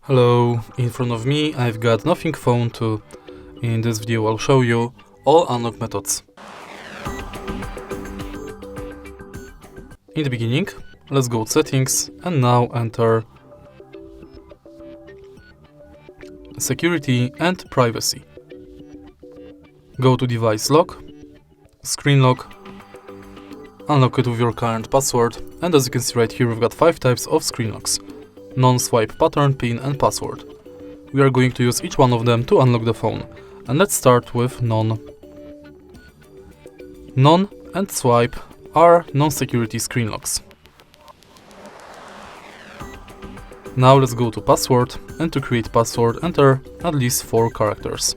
Hello, in front of me I've got Nothing Phone 2. In this video I'll show you all unlock methods. In the beginning, let's go to settings and now enter security and privacy. Go to device lock, screen lock, unlock it with your current password, and as you can see right here we've got 5 types of screen locks: non-swipe, pattern, pin and password. We are going to use each one of them to unlock the phone, and let's start with non. Non and swipe are non-security screen locks. Now let's go to password, and to create password enter at least 4 characters.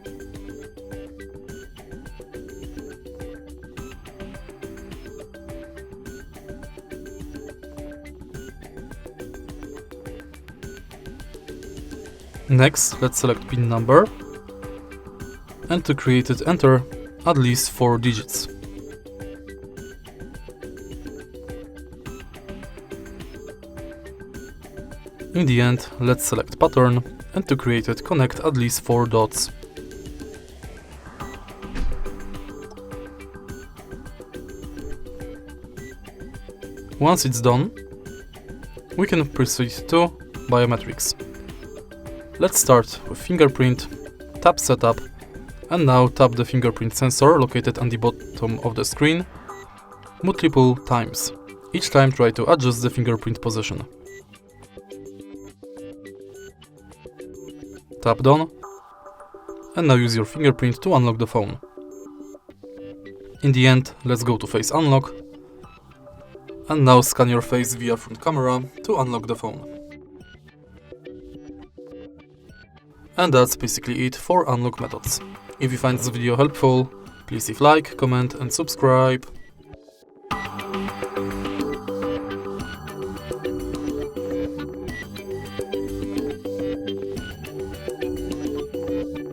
Next, let's select PIN number, and to create it enter at least 4 digits. In the end, let's select pattern, and to create it connect at least 4 dots. Once it's done, we can proceed to biometrics. Let's start with fingerprint, tap setup, and now tap the fingerprint sensor located on the bottom of the screen multiple times. Each time try to adjust the fingerprint position. Tap done, and now use your fingerprint to unlock the phone. In the end, let's go to face unlock, and now scan your face via front camera to unlock the phone. And that's basically it for unlock methods. If you find this video helpful, please leave like, comment and subscribe.